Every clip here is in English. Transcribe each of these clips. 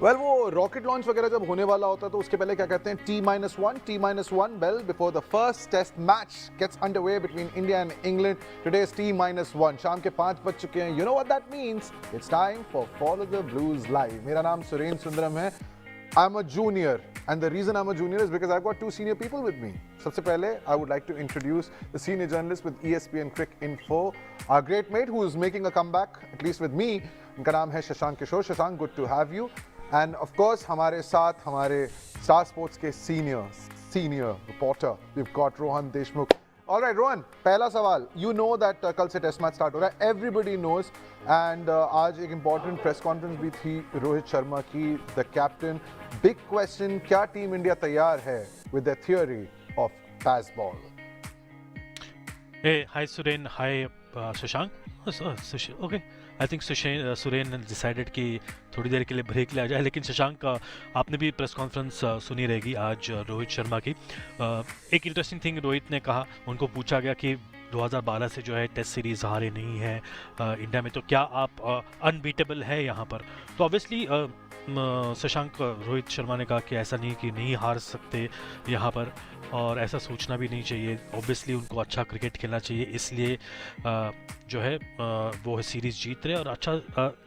Well वो rocket launch वगैरह जब होने वाला होता है तो उसके पहले क्या कहते हैं T-1 bell before the first test match gets underway between India and England. Today is T-1 शाम के 5 बज चुके हैं. You know what that means. It's time for follow the blues live. मेरा नाम सुरेंद्र सुंदरम है. I'm a junior, and the reason I'm a junior is because I've got two senior people with me. सबसे पहले, I would like to introduce the senior journalist with ESPN Crick Info, our great mate who is making a comeback, at least with me. उनका नाम है शशांक किशोर. Shashank, good to have you. And of course, हमारे साथ हमारे Star Sports के senior reporter, we've got Rohan Deshmukh. All right, Rohan, पहला सवाल. You know that कल से टेस्ट मैच स्टार्ट हो रहा है. Everybody knows. And आज एक important press conference भी थी रोहित शर्मा की, the captain. Big question, क्या टीम इंडिया तैयार है with their theory of baseball? Hey, hi Suren, hi Shashank. Okay, I think Suren decided कि थोड़ी देर के लिए ब्रेक ले आ जाए. लेकिन शशांक, आपने भी प्रेस कॉन्फ्रेंस सुनी रहेगी आज रोहित शर्मा की. एक इंटरेस्टिंग थिंग रोहित ने कहा, उनको पूछा गया कि 2012 से जो है टेस्ट सीरीज़ हारे नहीं है इंडिया में, तो क्या आप अनबीटेबल है यहाँ पर? तो ऑब्वियसली शशांक, रोहित शर्मा ने कहा कि ऐसा नहीं कि नहीं हार सकते यहाँ पर, और ऐसा सोचना भी नहीं चाहिए. ऑब्वियसली उनको अच्छा क्रिकेट खेलना चाहिए, इसलिए जो है वो सीरीज़ जीत रहे, और अच्छा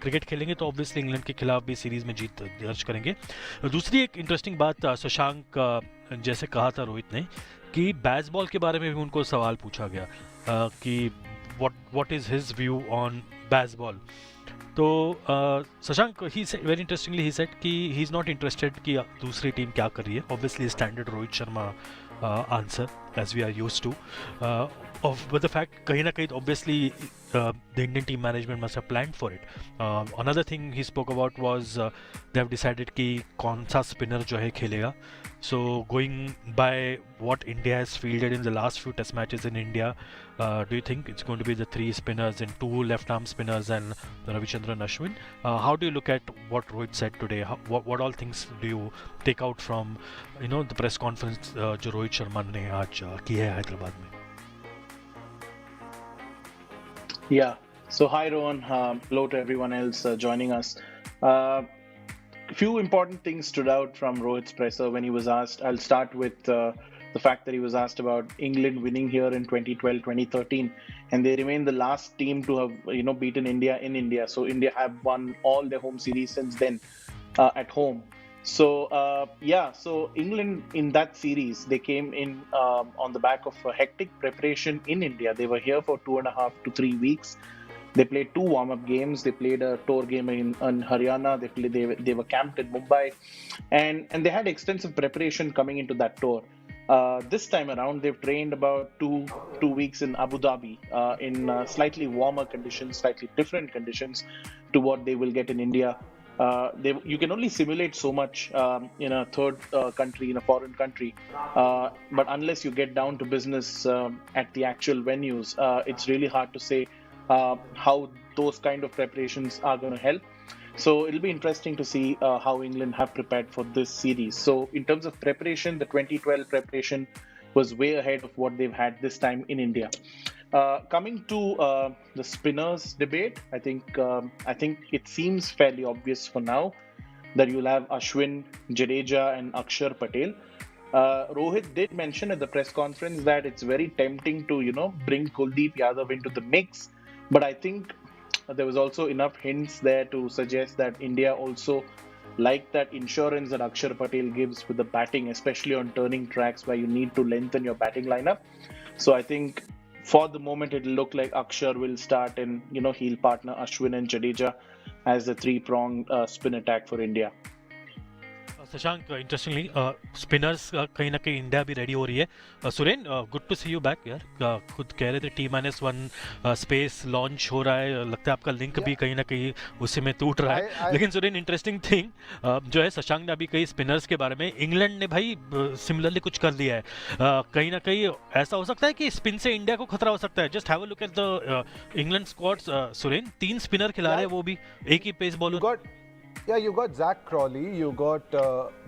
क्रिकेट खेलेंगे तो ऑब्वियसली इंग्लैंड के खिलाफ भी सीरीज़ में जीत दर्ज करेंगे. दूसरी एक इंटरेस्टिंग बात, शशांक, जैसे कहा था रोहित ने कि बेसबॉल के बारे में भी उनको सवाल पूछा गया कि what is his view on baseball. तो शशांक, ही वेरी इंटरेस्टिंगली ही सेड कि ही इज़ नॉट इंटरेस्टेड कि दूसरी टीम क्या कर रही है. Obviously standard Rohit Sharma answer as we are used to, but the fact कहीं ना कहीं obviously the Indian team management must have planned for it. Another thing he spoke about was they have decided कि कौन सा spinner जो है खेलेगा. So going by what India has fielded in the last few test matches in India, do you think it's going to be the 3 spinners and 2 left-arm spinners and Ravichandran Ashwin? How do you look at what Rohit said today? What all things do you take out from the press conference जो रोहित शर्मा ने आज की है हैदराबाद में? Yeah. So hi Rohan. Hello to everyone else joining us. Few important things stood out from Rohit's presser when he was asked. I'll start with the fact that he was asked about England winning here in 2012, 2013, and they remain the last team to have beaten India in India. So India have won all their home series since then at home. So so England in that series, they came in on the back of a hectic preparation in India. They were here for 2.5 to 3 weeks. They played 2 warm-up games. They played a tour game in Haryana. They were camped in Mumbai, and they had extensive preparation coming into that tour. This time around, they've trained about two weeks in Abu Dhabi in slightly warmer conditions, slightly different conditions to what they will get in India. You can only simulate so much in a third country, in a foreign country, but unless you get down to business at the actual venues, it's really hard to say how those kind of preparations are going to help. So it'll be interesting to see how England have prepared for this series. So in terms of preparation, the 2012 preparation was way ahead of what they've had this time in India. Coming to the spinners debate, I think it seems fairly obvious for now that you'll have Ashwin, Jadeja, and Akshar Patel. Rohit did mention at the press conference that it's very tempting to bring Kuldeep Yadav into the mix, but I think there was also enough hints there to suggest that India also like that insurance that Akshar Patel gives with the batting, especially on turning tracks where you need to lengthen your batting lineup. So I think for the moment it'll look like Akshar will start, and he'll partner Ashwin and Jadeja as the 3-pronged spin attack for India. Shashank, interestingly spinners कहीं ना कहीं India भी ready हो रही है. Suren, good to see you back यार. खुद कह रहे थे T-1 स्पेस लॉन्च हो रहा है, लगता है आपका लिंक भी कहीं ना कहीं उसी में टूट रहा है. लेकिन सुरेन, इंटरेस्टिंग थिंग जो है, शशांक ने अभी कही स्पिनर्स के बारे में, इंग्लैंड ने भाई सिमिलरली कुछ कर लिया है. कहीं ना कहीं ऐसा हो सकता है कि स्पिन से इंडिया को खतरा हो सकता है. Just have a look at the England squads. Suren, 3 spinner खिला रहे हैं, वो भी एक ही pace bowler. Yeah, you got Zach Crawley, you got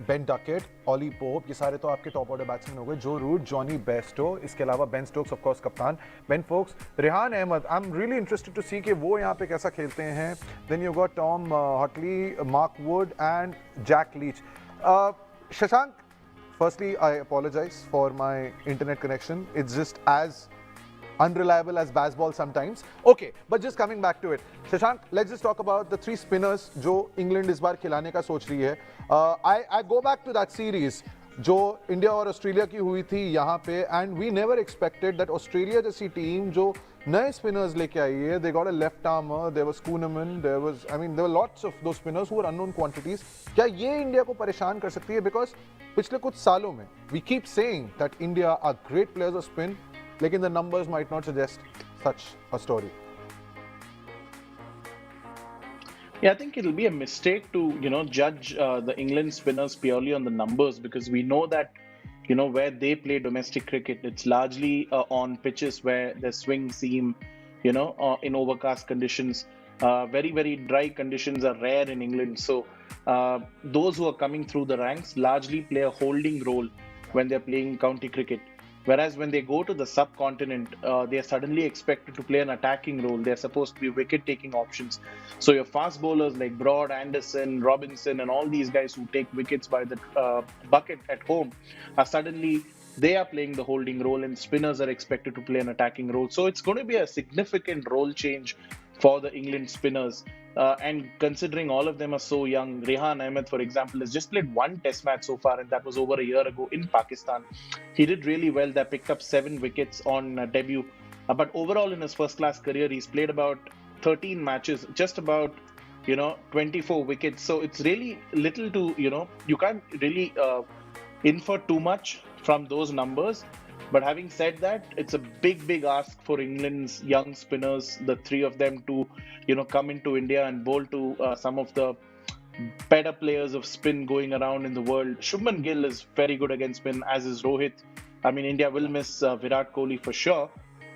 Ben Duckett, Ollie Pope, ये सारे तो आपके टॉप ऑर्डर बैट्समैन हो गए. जो रूट, जॉनी बेस्टो, इसके अलावा बेन स्टोक्स ऑफ कोर्स कप्तान, Ben Foakes, Rehan Ahmed. I am really interested to see कि वो यहाँ पे कैसा खेलते हैं. Then you got Tom Hartley, Mark Wood and Jack Leach. Shashank, firstly I apologize for my internet connection. It's just as unreliable as baseball sometimes. Okay, but just coming back to it, Shashank, let's just talk about the three spinners जो England इस बार खिलाने का सोच रही है. I go back to that series जो India और Australia की हुई थी यहाँ पे, and we never expected that Australia जैसी टीम जो नए स्पिनर्स लेके आई है, they got a left armer, there was Kuhnemann, there was, I mean there were lots of those spinners who were unknown quantities. क्या ये इंडिया को परेशान कर सकती है? बिकॉज पिछले कुछ सालों में we keep saying that India are great players of spin, लेकिन the numbers might not suggest such a story. Yeah, I think it'll be a mistake to, judge the England spinners purely on the numbers, because we know that, where they play domestic cricket, it's largely on pitches where the swing seam, in overcast conditions. Very, very dry conditions are rare in England. So those who are coming through the ranks largely play a holding role when they're playing county cricket. Whereas when they go to the subcontinent, they are suddenly expected to play an attacking role. They're supposed to be wicket-taking options. So your fast bowlers like Broad, Anderson, Robinson, and all these guys who take wickets by the bucket at home are suddenly, they are playing the holding role, and spinners are expected to play an attacking role. So it's going to be a significant role change for the England spinners. And considering all of them are so young, Rehan Ahmed, for example, has just played one test match so far, and that was over a year ago in Pakistan. He did really well. They picked up 7 wickets on debut. But overall in his first-class career, he's played about 13 matches, just about, 24 wickets. So it's really little to, you can't really infer too much from those numbers. But having said that, it's a big, big ask for England's young spinners, the 3 of them, to, come into India and bowl to some of the better players of spin going around in the world. Shubman Gill is very good against spin, as is Rohit. I mean, India will miss Virat Kohli for sure,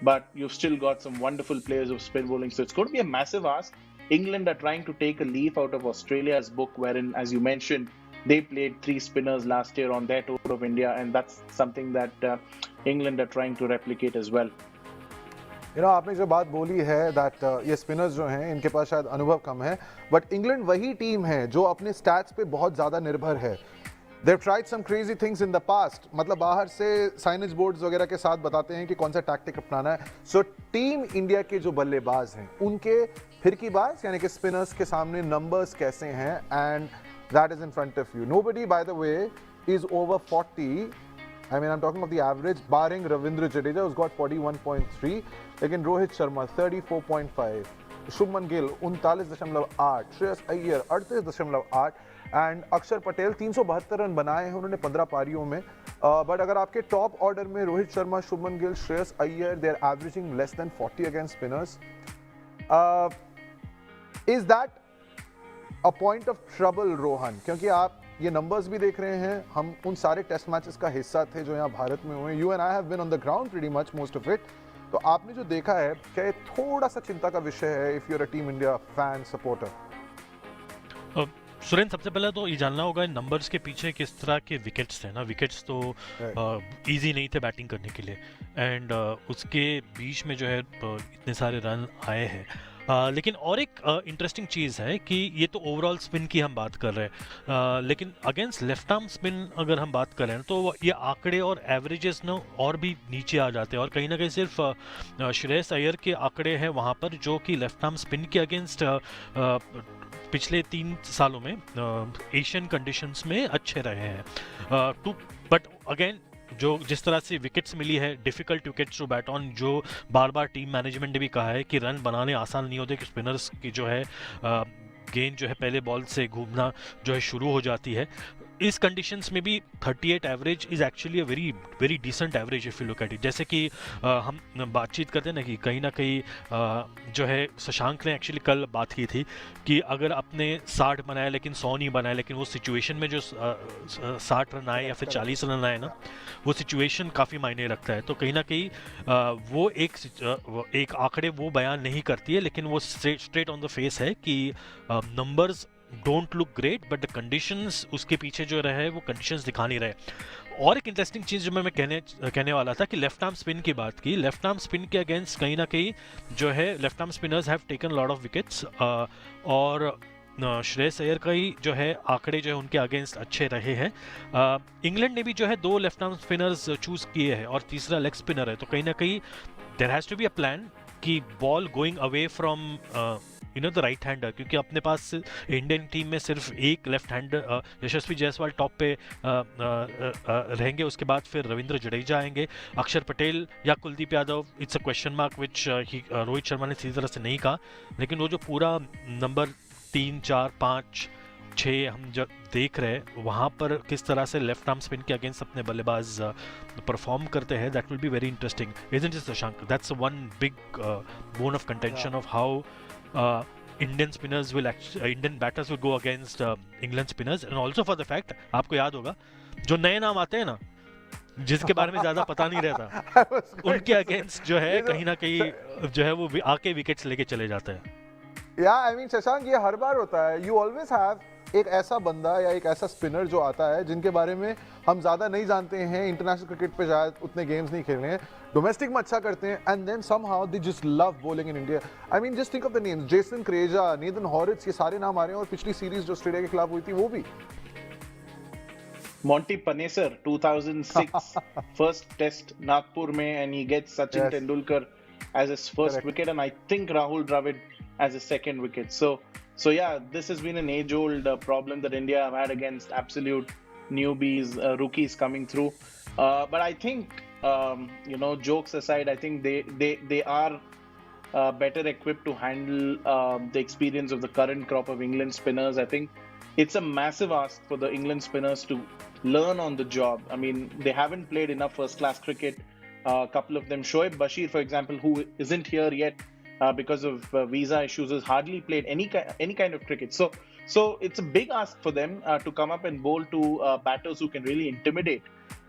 but you've still got some wonderful players of spin bowling. So it's going to be a massive ask. England are trying to take a leaf out of Australia's book, wherein, as you mentioned, they played 3 spinners last year on their tour of India, and that's something that England are trying to replicate as well. आपने जो बात बोली है that ये spinners जो हैं इनके पास शायद अनुभव कम है, बट इंग्लैंड वही टीम है जो अपने स्टैट्स पे बहुत ज़्यादा निर्भर है. They've tried some crazy things in the past. मतलब बाहर से साइनेज बोर्ड्स वगैरह के साथ बताते हैं कि कौन सा टैक्टिक अपनाना है. सो टीम इंडिया के जो बल्लेबाज हैं उनके फिरकीबाज यानी कि स्पिनर्स के सामने नंबर्स कैसे हैं, and that is in front of you. Nobody, by the way, is over 40. I mean, I'm talking of the average, barring Ravindra Jadeja, who's got 41.3. Again, Rohit Sharma, 34.5. Shubman Gill, 39.8. Shreyas Iyer, 38.8. And अक्षर Patel 372 run बनाए हैं उन्होंने 15 पारियों में. But अगर आपके top order में Rohit Sharma, Shubman Gill, Shreyas Iyer, they are averaging less than 40 against spinners. Is that a point of trouble Rohan? क्योंकि आप ये नंबर्स भी देख रहे हैं, हम उन सारे टेस्ट मैचेस का हिस्सा थे जो यहाँ भारत में हुए. You and I have been on the ground pretty much most of it. तो आपने जो देखा है, क्या ये थोड़ा सा चिंता का विषय है if you are a team India fan supporter? Suren, सबसे पहले तो ये जानना होगा इन नंबर्स के पीछे किस तरह के विकेट्स थे ना. विकेट्स तो इजी नहीं थे बैटिंग करने के लिए, एंड उसके बीच में जो है इतने सारे रन आए हैं. लेकिन और एक इंटरेस्टिंग चीज़ है कि ये तो ओवरऑल स्पिन की हम बात कर रहे हैं, लेकिन अगेंस्ट लेफ्ट आर्म स्पिन अगर हम बात करें तो ये आंकड़े और एवरेजेस ना और भी नीचे आ जाते हैं. और कहीं ना कहीं सिर्फ श्रेयस अय्यर के आंकड़े हैं वहाँ पर जो कि लेफ्ट आर्म स्पिन के अगेंस्ट पिछले 3 सालों में एशियन कंडीशंस में अच्छे रहे हैं. बट अगेन जो जिस तरह से विकेट्स मिली है, difficult wickets to bat on, जो बार बार टीम मैनेजमेंट ने भी कहा है कि रन बनाने आसान नहीं होते, कि स्पिनर्स की जो है गेंद जो है पहले बॉल से घूमना जो है शुरू हो जाती है. इस कंडीशंस में भी 38 average is actually a very very decent average if you look at it. जैसे कि हम बातचीत करते हैं ना कि ना कहीं जो है शशांक ने एक्चुअली कल बात की थी कि अगर आपने 60 बनाया लेकिन 100 नहीं बनाया, लेकिन वो सिचुएशन में जो 60 रन आए या फिर 40 रन आए ना, वो सिचुएशन काफ़ी मायने रखता है. तो कहीं ना कहीं वो एक आंकड़े वो बयान नहीं करती है, लेकिन वो स्ट्रेट ऑन द फेस है कि numbers don't look great, but the conditions उसके पीछे जो रहे वो कंडीशंस दिखा नहीं रहे. और एक इंटरेस्टिंग चीज़ जो मैं कहने वाला था कि लेफ्ट आर्म स्पिन की बात की. लेफ्ट आर्म स्पिन के अगेंस्ट कहीं ना कहीं जो है left arm spinners have taken lot of wickets, और श्रेयस अय्यर का ही जो है आंकड़े जो है उनके अगेंस्ट अच्छे रहे हैं. इंग्लैंड ने भी जो है 2 लेफ्ट आर्म स्पिनर्स चूज किए हैं और तीसरा लेग स्पिनर है, तो कहीं ना कहीं there has to be a plan कि ball going away from the right hander, क्योंकि अपने पास इंडियन टीम में सिर्फ एक left hander Yashasvi Jaiswal top पे रहेंगे. उसके बाद फिर रविंद्र जडेजा आएंगे, अक्षर पटेल या Kuldeep Yadav. It's a question mark which Rohit Sharma ने सीधी तरह से नहीं कहा, लेकिन वो जो पूरा नंबर 3, 4, 5, 6 हम जब देख रहे हैं वहाँ पर किस तरह से लेफ्ट आर्म स्पिन के अगेंस्ट अपने बल्लेबाज परफॉर्म करते हैं, that will be very interesting, isn't it Shashank? That's one big bone of contention of how Indian batters will go against England spinners, and also for the fact आपको याद होगा जो नए नाम आते हैं ना, जिसके बारे में ज्यादा पता नहीं रहता, उनके अगेंस्ट जो है कहीं ना कहीं जो है वो आके विकेट्स लेके चले जाते हैं. आई मीन शशांक, ये हर बार होता है. यू ऑलवेज हैव एक ऐसा बंदा या एक ऐसा स्पिनर जो आता है जिनके बारे में हम ज़्यादा नहीं जानते हैं, इंटरनेशनल क्रिकेट पे शायद उतने गेम्स नहीं खेल रहे हैं, डोमेस्टिक में अच्छा करते हैं, and then somehow they just love bowling in India. I mean just think of the names, Jason Krejza, Nathan Hauritz, ये सारे नाम आ रहे हैं. और पिछली सीरीज जो ऑस्ट्रेलिया के खिलाफ हुई थी वो भी Monty Panesar 2006 first test Nagpur में, and he gets Sachin Tendulkar as his first wicket, and I think Rahul Dravid as his second wicket. So yeah, this has been an age-old problem that India have had against absolute newbies, rookies coming through. But I think, jokes aside, I think they are better equipped to handle the experience of the current crop of England spinners. I think it's a massive ask for the England spinners to learn on the job. I mean, they haven't played enough first-class cricket. A couple of them, Shoaib Bashir, for example, who isn't here yet because of visa issues, has hardly played any kind of cricket. So it's a big ask for them to come up and bowl to batters who can really intimidate.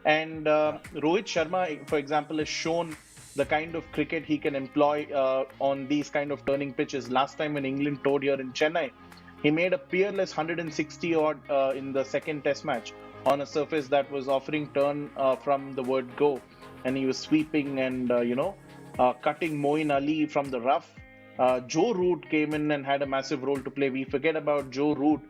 And Rohit Sharma, for example, has shown the kind of cricket he can employ on these kind of turning pitches. Last time when England toured here in Chennai, he made a peerless 160 odd in the second test match on a surface that was offering turn from the word go. And he was sweeping and, cutting Moeen Ali from the rough. Joe Root came in and had a massive role to play. We forget about Joe Root.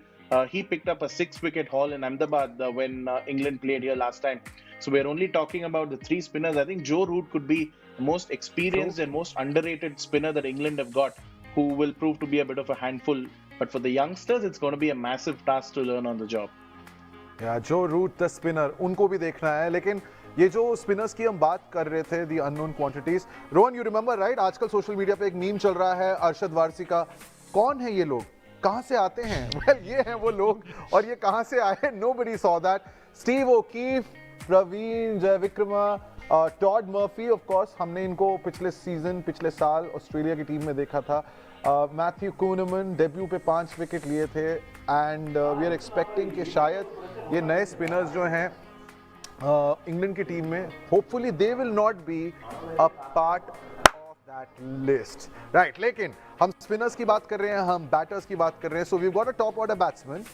He picked up a 6-wicket haul in Ahmedabad when England played here last time. So we're only talking about the 3 spinners. I think Joe Root could be the most experienced and most underrated spinner that England have got, who will prove to be a bit of a handful. But for the youngsters, it's going to be a massive task to learn on the job. Yeah, Joe Root, the spinner, उनको भी देखना है. लेकिन ये जो spinners की हम बात कर रहे थे, the unknown quantities, Rohan, you remember right? आजकल सोशल मीडिया पे एक मीम चल रहा है अरशद वारसी का. कौन है ये लोग, कहां से आते हैं? वेल, ये हैं वो लोग, और ये कहां से आए? Nobody saw that. Steve O'Keefe, Praveen Jayawickrama, Todd Murphy, of course हमने इनको पिछले साल ऑस्ट्रेलिया की टीम में देखा था. मैथ्यू कूनमन डेब्यू पे 5 विकेट लिए थे, एंड वी आर एक्सपेक्टिंग कि शायद ये नए स्पिनर्स जो हैं इंग्लैंड की टीम में, hopefully they will not be a part of that list, right? लेकिन हम स्पिनर्स की बात कर रहे हैं, हम बैटर्स की बात कर रहे हैं. So we have got a top order batsman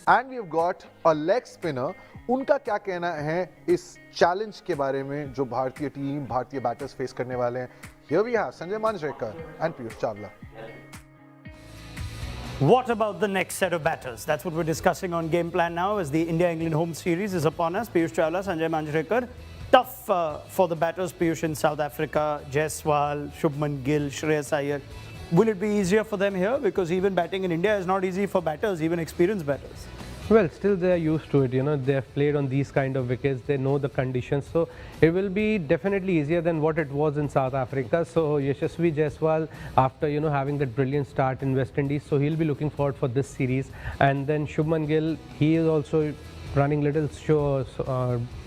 and we have got a leg spinner. उनका क्या कहना है इस चैलेंज के बारे में जो भारतीय टीम, भारतीय बैटर्स फेस करने वाले हैं? Here we have Sanjay Manjrekar and Piyush Chawla. What about the next set of batters? That's what we're discussing on Game Plan now, as the India-England home series is upon us. Piyush Chawla, Sanjay Manjrekar. Tough for the batters, Piyush, in South Africa. Jaiswal, Shubman Gill, Shreyas Iyer. Will it be easier for them here? Because even batting in India is not easy for batters, even experienced batters. Well, still they are used to it, they have played on these kind of wickets, they know the conditions, so it will be definitely easier than what it was in South Africa. So Yashasvi Jaiswal, after having that brilliant start in West Indies, so he'll be looking forward for this series. And then Shubman Gill, he is also running little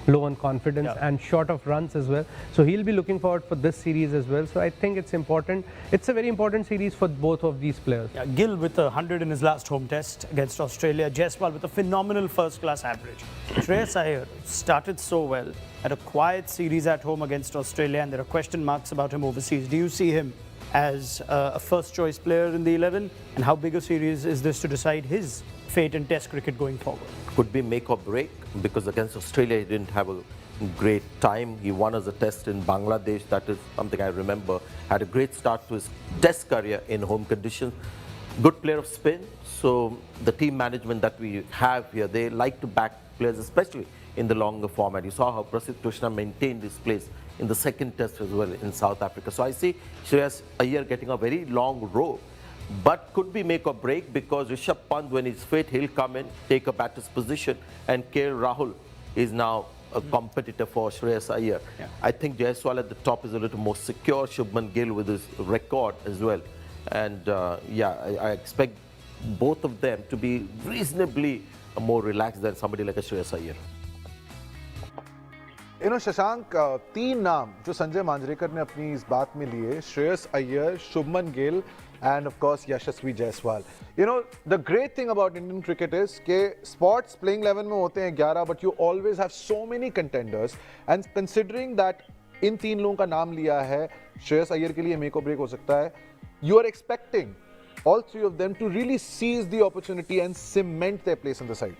low on confidence and short of runs as well, so he'll be looking forward for this series as well. So I think it's important. It's a very important series for both of these players. Yeah, Gill with 100 in his last home test against Australia. Jaiswal with a phenomenal first-class average. Shreyas Iyer started so well, had a quiet series at home against Australia, and there are question marks about him overseas. Do you see him as a first choice player in the 11? And how big a series is this to decide his fate in Test cricket going forward? Could be make or break, because against Australia he didn't have a great time. He won as a test in Bangladesh. That is something I remember. Had a great start to his test career in home conditions. Good player of spin. So the team management that we have here, they like to back players, especially in the longer format. You saw how Prasidh Krishna maintained his place in the second test as well in South Africa. So I see Shreyas Iyer getting a very long row, but could be make or break, because Rishabh Pant, when he's fit, he'll come in, take a batter's position, and KL Rahul is now a competitor for Shreyas Iyer. Yeah. I think Jaiswal at the top is a little more secure, Shubman Gill with his record as well. And I expect both of them to be reasonably more relaxed than somebody like a Shreyas Iyer. You know, Shashank, तीन नाम जो संजय मांजरेकर ने अपनी इस बात में लिए, Shreyas Iyer, Shubman Gill and of course Yashasvi Jaiswal. You know, the great thing about Indian cricket is कि spots playing 11 में होते हैं 11, but you always have so many contenders, and considering that इन तीन लोगों का नाम लिया है, श्रेयस अय्यर के लिए मेक और ब्रेक हो सकता है. You are expecting all three of them to really seize the opportunity and cement their place in the side.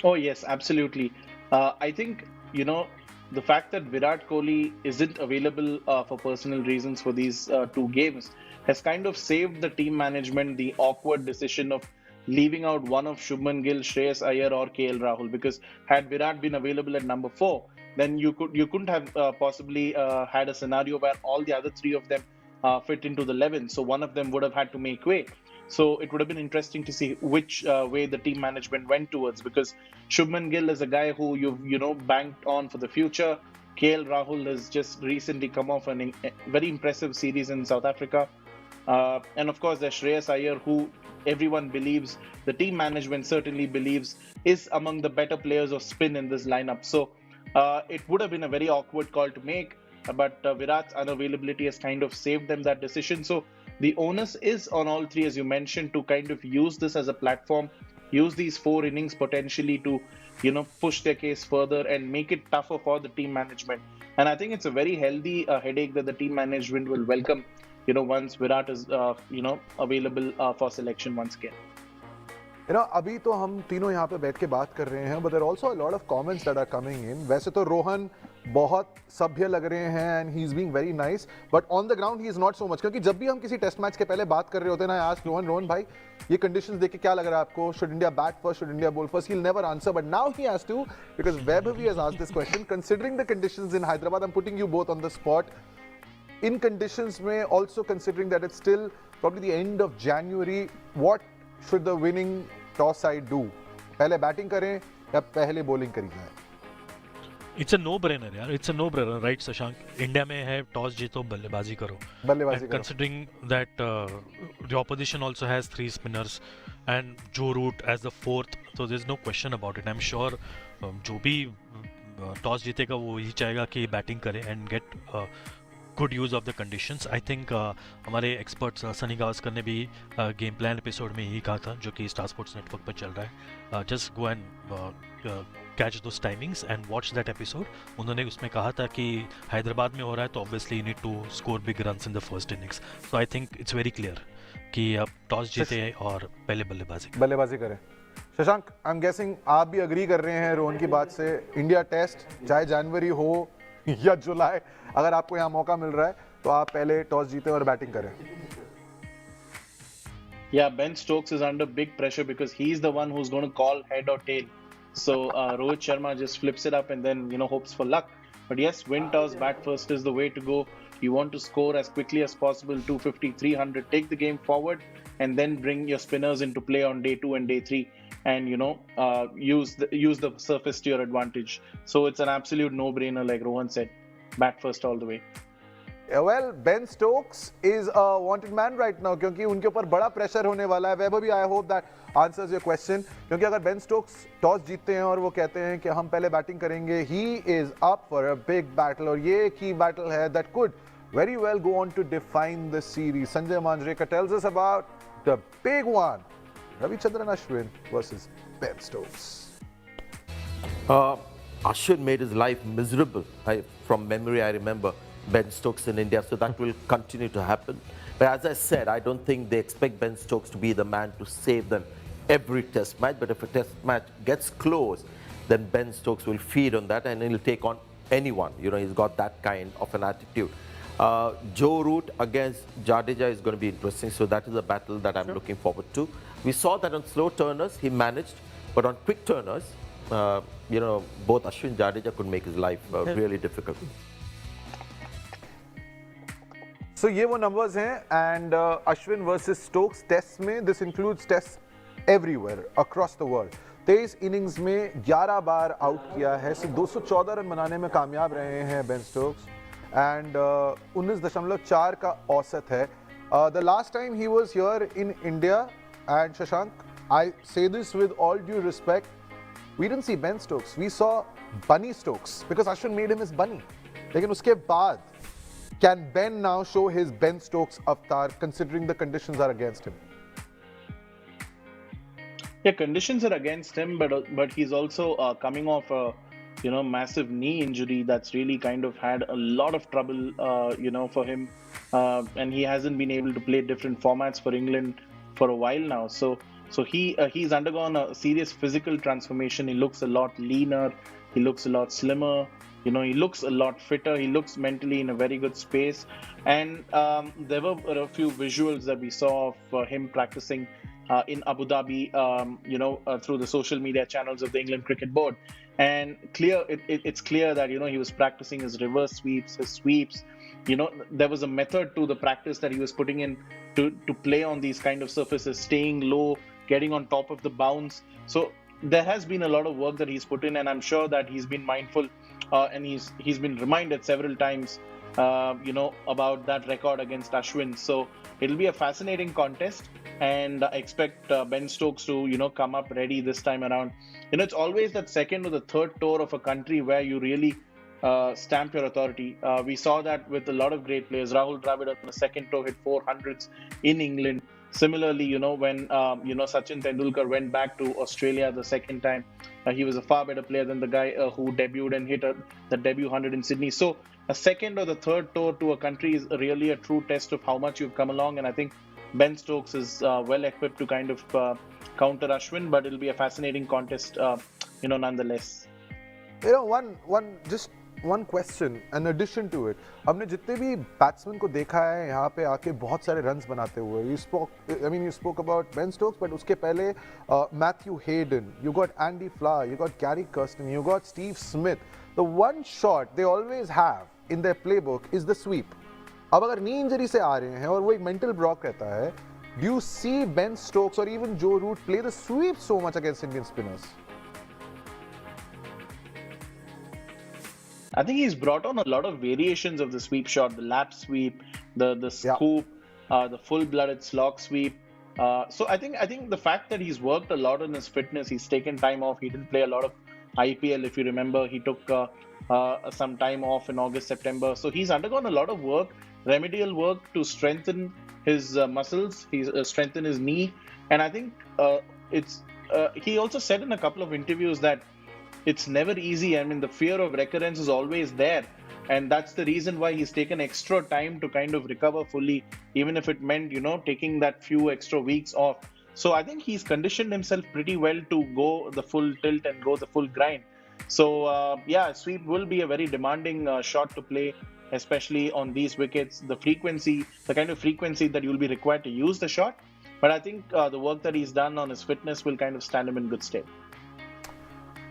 Oh, yes, absolutely. I think, you know, the fact that Virat Kohli isn't available for personal reasons for these two games has kind of saved the team management the awkward decision of leaving out one of Shubman Gill, Shreyas Iyer or KL Rahul, because had Virat been available at number 4, then you couldn't have possibly had a scenario where all the other three of them fit into the 11. So one of them would have had to make way. So it would have been interesting to see which way the team management went towards, because Shubman Gill is a guy who you've banked on for the future. KL Rahul has just recently come off a very impressive series in South Africa. And of course, there's Shreyas Iyer, who everyone believes, the team management certainly believes, is among the better players of spin in this lineup. So it would have been a very awkward call to make, but Virat's unavailability has kind of saved them that decision. So the onus is on all three, as you mentioned, to kind of use this as a platform, use these 4 innings potentially to, push their case further and make it tougher for the team management. And I think it's a very healthy headache that the team management will welcome, once Virat is, available for selection once again. अभी तो हम तीनों यहाँ पे बैठ के बात कर रहे हैं, but there are also a lot of comments that are coming in. वैसे तो रोहन बहुत सभ्य लग रहे हैं and he's being very nice, but on the ground he is not so much. क्योंकि जब भी हम किसी टेस्ट मैच के पहले बात कर रहे होते हैं ना, I ask रोहन भाई ये conditions देख के क्या लग रहा है आपको? Should India bat first? Should India bowl first? He'll never answer, but now he has to, because Vaibhavi has asked this question. Considering the conditions in Hyderabad, I'm putting you both on the spot. In conditions में, also considering that it's still probably the end of January, what should the winning toss side do? पहले batting करें या पहले bowling करी जाए? It's a no-brainer, यार. It's a no-brainer, right, Shashank? India में है टॉस जीतो बल्लेबाजी करो. बल्लेबाजी करो. Considering that the opposition also has 3 spinners and Joe Root as the 4th, so there's no question about it. I'm sure जो भी टॉस जीतेगा वो यही चाहेगा कि बैटिंग करे and get good use of the conditions. I think हमारे experts Sunny Gavaskar ने भी गेम प्लान एपिसोड में यही कहा था, जो कि स्टार स्पोर्ट्स नेटवर्क पर चल रहा है. Just go and catch those timings and watch that episode. उन्होंने उसमें कहा था कि हैदराबाद में हो रहा है तो obviously you need to score big runs in the first innings. So I think it's very clear कि अब टॉस जीते और पहले बल्लेबाजी करें. शशांक, आई एम गेसिंग आप भी अग्री कर रहे हैं रोहन की बात से. इंडिया टेस्ट चाहे जनवरी हो या जुलाई, अगर आपको यहाँ मौका मिल रहा है तो आप पहले टॉस जीते और बैटिंग करें. Yeah, Ben Stokes is under big pressure because he's the one who's going to call head or tail. So Rohit Sharma just flips it up and then hopes for luck. But yes, win toss, bat first is the way to go. You want to score as quickly as possible, 250, 300, take the game forward, and then bring your spinners into play on day 2 and day 3, and use the surface to your advantage. So it's an absolute no-brainer, like Rohan said, bat first all the way. Well, Ben Stokes is a wanted man right now क्योंकि उनके ऊपर बड़ा pressure होने वाला है. Vaibhavi, I hope that answers your question. क्योंकि अगर Ben Stokes toss जीतते हैं और वो कहते हैं कि हम पहले बैटिंग करेंगे, he is up for a big battle, और ये key battle है that could very well go on to define the series. Sanjay Manjrekar tells us about the big one, Ravichandran Ashwin versus Ben Stokes. Ashwin made his life miserable. From memory, I remember Ben Stokes in India, so that will continue to happen. But as I said, I don't think they expect Ben Stokes to be the man to save them every test match. But if a test match gets close, then Ben Stokes will feed on that and he'll take on anyone. You know, he's got that kind of an attitude. Joe Root against Jadeja is going to be interesting. So that is a battle that I'm looking forward to. We saw that on slow turners, he managed. But on quick turners, you know, both Ashwin and Jadeja could make his life really difficult. So ये वो numbers हैं and Ashwin versus Stokes tests में this includes tests everywhere across the world. 23 innings में 11 बार out किया है, सिर्फ 214 run बनाने में कामयाब रहे हैं बेन स्टोक्स एंड 19.4 का औसत है. The last time he was here in India, and Shashank, I say this with all due respect, we didn't see Ben Stokes, we saw Bunny Stokes because Ashwin made him his bunny. लेकिन उसके बाद can Ben now show his Ben Stokes avatar considering the conditions are against him? Yeah, conditions are against him, but he's also coming off a massive knee injury that's really kind of had a lot of trouble for him, and he hasn't been able to play different formats for England for a while now. So he's undergone a serious physical transformation. He looks a lot leaner. He looks a lot slimmer. You know, he looks a lot fitter. He looks mentally in a very good space. And there were a few visuals that we saw of him practicing in Abu Dhabi, through the social media channels of the England Cricket Board. And it's clear that, he was practicing his reverse sweeps, his sweeps. There was a method to the practice that he was putting in to play on these kind of surfaces, staying low, getting on top of the bounce. So there has been a lot of work that he's put in, and I'm sure that he's been mindful and he's been reminded several times, about that record against Ashwin. So it'll be a fascinating contest, and I expect Ben Stokes to, come up ready this time around. It's always that second or the third tour of a country where you really stamp your authority. We saw that with a lot of great players. Rahul Dravid on the second tour hit 400s in England. Similarly, when Sachin Tendulkar went back to Australia the second time, he was a far better player than the guy who debuted and hit the debut 100 in Sydney. So a second or the third tour to a country is really a true test of how much you've come along. And I think Ben Stokes is well equipped to kind of counter Ashwin, but it'll be a fascinating contest, nonetheless. One question in addition to it, हमने जितने भी batsman को देखा है यहाँ पे आके बहुत सारे रन्स बनाते हुए, you spoke about Ben Stokes, but उसके पहले Matthew Hayden, you got Andy Flower, you got Gary Kirsten, you got Steve Smith. The one shot they always have in their playbook is the sweep. अब अगर knee injury से आ रहे हैं और वो एक mental block रहता है, do you see Ben Stokes or even Joe Root play the sweep so much against Indian spinners? I think he's brought on a lot of variations of the sweep shot, the lap sweep, the scoop, the full-blooded slog sweep. So I think the fact that he's worked a lot on his fitness, he's taken time off. He didn't play a lot of IPL, if you remember. He took some time off in August, September. So he's undergone a lot of work, remedial work to strengthen his muscles, strengthen his knee. And I think he also said in a couple of interviews that it's never easy. I mean, the fear of recurrence is always there. And that's the reason why he's taken extra time to kind of recover fully, even if it meant, taking that few extra weeks off. So I think he's conditioned himself pretty well to go the full tilt and go the full grind. So, sweep will be a very demanding shot to play, especially on these wickets. The kind of frequency that you'll be required to use the shot. But I think the work that he's done on his fitness will kind of stand him in good stead.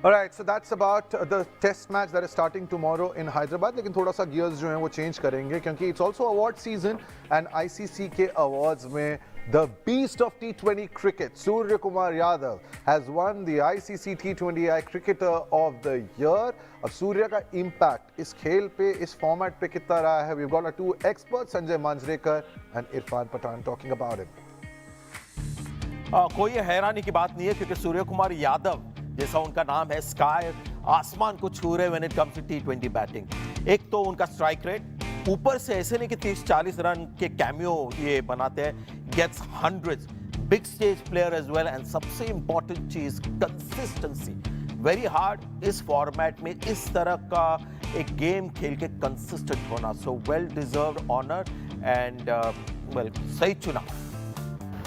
All right, so that's about the test match that is starting tomorrow in Hyderabad. लेकिन थोड़ा सा gears जो हैं वो change करेंगे क्योंकि it's also award season and ICC के awards में the beast of T20 cricket, Surya Kumar Yadav, has won the ICC T20I Cricketer of the Year. अब सूर्य का impact इस खेल पे, इस format पे कितना रहा है? We've got our two experts, Sanjay Manjrekar and Irfan Pathan, talking about it. कोई हैरानी की बात नहीं है क्योंकि सूर्य कुमार यादव जैसा उनका नाम है, स्काई आसमान को छू रहे when it comes to T20 batting. एक तो उनका स्ट्राइक रेट, ऊपर से ऐसे नहीं कि 30-40 रन के कैमियो ये बनाते हैं, gets hundreds, big stage player as well, and सबसे इंपॉर्टेंट चीज कंसिस्टेंसी. वेरी हार्ड इस फॉर्मेट में इस तरह का एक गेम खेल के कंसिस्टेंट होना. So well deserved honor and well सही चुना.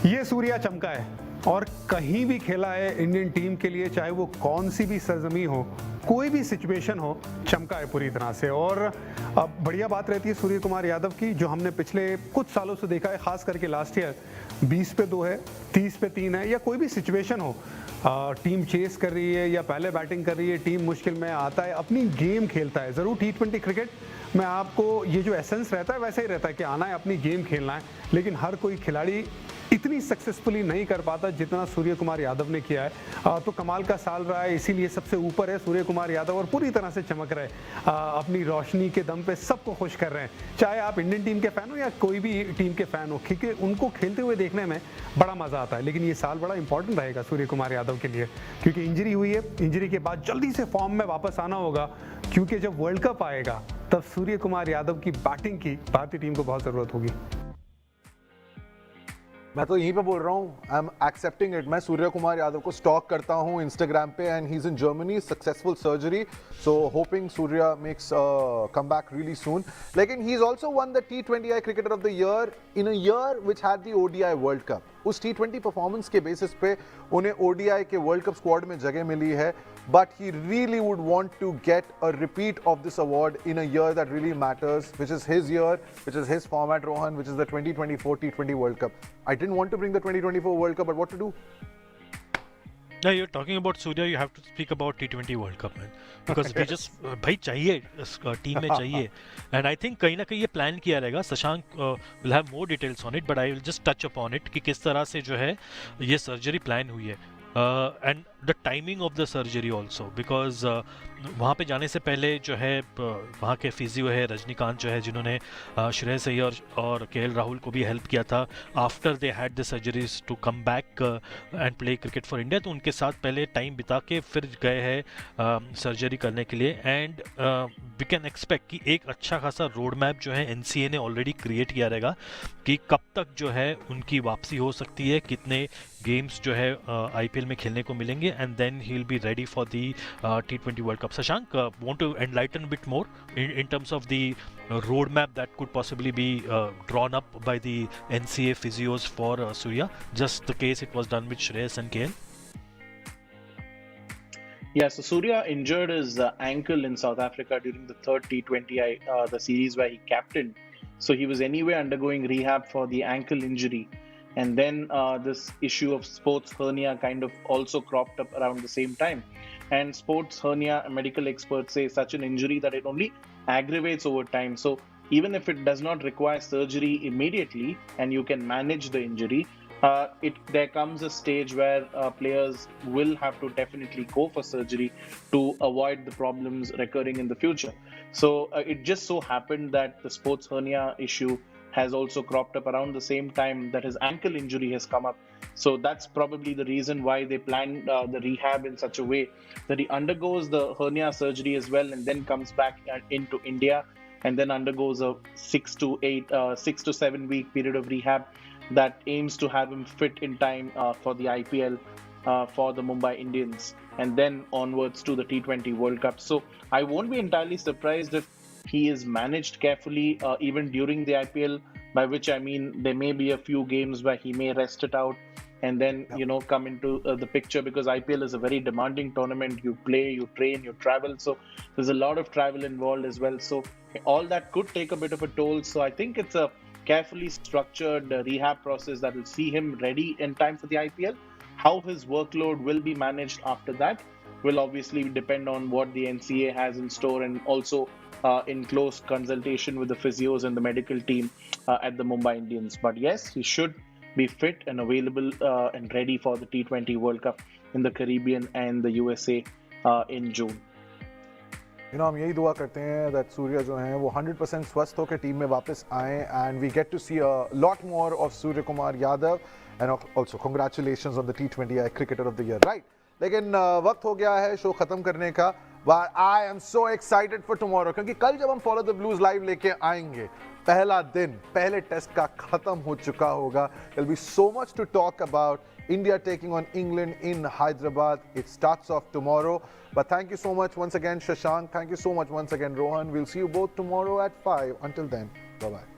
ये सूर्या चमका है और कहीं भी खेला है इंडियन टीम के लिए, चाहे वो कौन सी भी सरजमी हो, कोई भी सिचुएशन हो, चमका है पूरी तरह से. और अब बढ़िया बात रहती है सूर्य कुमार यादव की, जो हमने पिछले कुछ सालों से देखा है, खास करके लास्ट ईयर 20 पे 2 है, 30 पे 3 है, या कोई भी सिचुएशन हो, टीम चेस कर रही है या पहले बैटिंग कर रही है, टीम मुश्किल में आता है, अपनी गेम खेलता है. ज़रूर T20 क्रिकेट में आपको ये जो एसेंस रहता है वैसे ही रहता है कि आना है, अपनी गेम खेलना है, लेकिन हर कोई खिलाड़ी इतनी सक्सेसफुली नहीं कर पाता जितना सूर्य कुमार यादव ने किया है. तो कमाल का साल रहा है, इसीलिए सबसे ऊपर है सूर्य कुमार यादव और पूरी तरह से चमक रहे, अपनी रोशनी के दम पे सबको खुश कर रहे हैं. चाहे आप इंडियन टीम के फैन हो या कोई भी टीम के फैन हो, क्योंकि उनको खेलते हुए देखने में बड़ा मजा आता है. लेकिन ये साल बड़ा इंपॉर्टेंट रहेगा सूर्य कुमार यादव के लिए, क्योंकि इंजरी हुई है. इंजरी के बाद जल्दी से फॉर्म में वापस आना होगा, क्योंकि जब वर्ल्ड कप आएगा तब सूर्य कुमार यादव की बैटिंग की भारतीय टीम को बहुत जरूरत होगी. मैं तो यहीं पे बोल रहा हूँ, आई एम एक्सेप्टिंग इट. मैं सूर्य कुमार यादव को स्टॉक करता हूँ इंस्टाग्राम पे, and he is in Germany, successful surgery, so hoping Surya makes come back really soon. लेकिन he is also one the T20I cricketer of the year in a year which had the ODI world cup. उस T20 performance के basis पे उन्हें ODI के world cup squad में जगह मिली है, but he really would want to get a repeat of this award in a year that really matters, which is his year, which is his format, Rohan, which is the 2024 T20 World Cup. I didn't want to bring the 2024 World Cup, but what to do? Yeah, you're talking about Surya, you have to speak about T20 World Cup, man. Because we just भाई चाहिए इस team में चाहिए. And I think कहीं ना कहीं ये plan किया रहेगा. Shashank will have more details on it, but I will just touch upon it कि किस तरह से जो है ये सर्जरी प्लान हुई है. And the timing of the surgery also, because वहाँ पे जाने से पहले जो है वहाँ के फिजियो है रजनीकांत जो है, जिन्होंने श्रेयस अय्यर और KL राहुल को भी हेल्प किया था after they had the surgeries to come back and play cricket for India. तो उनके साथ पहले टाइम बिता के फिर गए हैं सर्जरी करने के लिए. एंड वी कैन एक्सपेक्ट कि एक अच्छा खासा रोड मैप जो है NCA ने ऑलरेडी क्रिएट किया रहेगा कि कब तक जो है उनकी वापसी हो सकती है, कितने गेम्स जो है IPL में खेलने को मिलेंगे, and then he will be ready for the T20 world cup. Shashank, want to enlighten a bit more in terms of the roadmap that could possibly be drawn up by the NCA physios for Surya, just the case it was done with Shreyas and KL? Yeah, so Surya injured his ankle in South Africa during the third T20, the series where he captained. So he was anyway undergoing rehab for the ankle injury. And then this issue of sports hernia kind of also cropped up around the same time. And sports hernia, medical experts say, is such an injury that it only aggravates over time. So even if it does not require surgery immediately and you can manage the injury, there comes a stage where players will have to definitely go for surgery to avoid the problems recurring in the future. So it just so happened that the sports hernia issue has also cropped up around the same time that his ankle injury has come up. So that's probably the reason why they planned the rehab in such a way that he undergoes the hernia surgery as well, and then comes back into India and then undergoes a 6 to 7 week period of rehab that aims to have him fit in time for the IPL for the Mumbai Indians, and then onwards to the T20 World Cup. So I won't be entirely surprised if he is managed carefully even during the IPL, by which I mean there may be a few games where he may rest it out and then come into the picture, because IPL is a very demanding tournament. You play, you train, you travel, so there's a lot of travel involved as well. So all that could take a bit of a toll. So I think it's a carefully structured rehab process that will see him ready in time for the IPL. How his workload will be managed after that will obviously depend on what the NCA has in store, and also in close consultation with the physios and the medical team at the Mumbai Indians. But yes, he should be fit and available and ready for the T20 World Cup in the Caribbean and the USA in June. हम यही दुआ करते हैं that Surya जो हैं वो 100% स्वस्थ होकर टीम में वापस आएं, and we get to see a lot more of Surya Kumar Yadav, and also congratulations on the T20I Cricketer of the Year, right? लेकिन वक्त हो गया है शो खत्म करने का. But I am so excited for tomorrow, क्योंकि कल जब हम Follow the Blues live लेके आएंगे, पहला दिन पहले टेस्ट का खत्म हो चुका होगा. There'll be so much to talk about, India taking on England in Hyderabad. It starts off tomorrow. But thank you so much once again, Shashank. Thank you so much once again, Rohan. We'll see you both tomorrow at 5. Until then, bye-bye.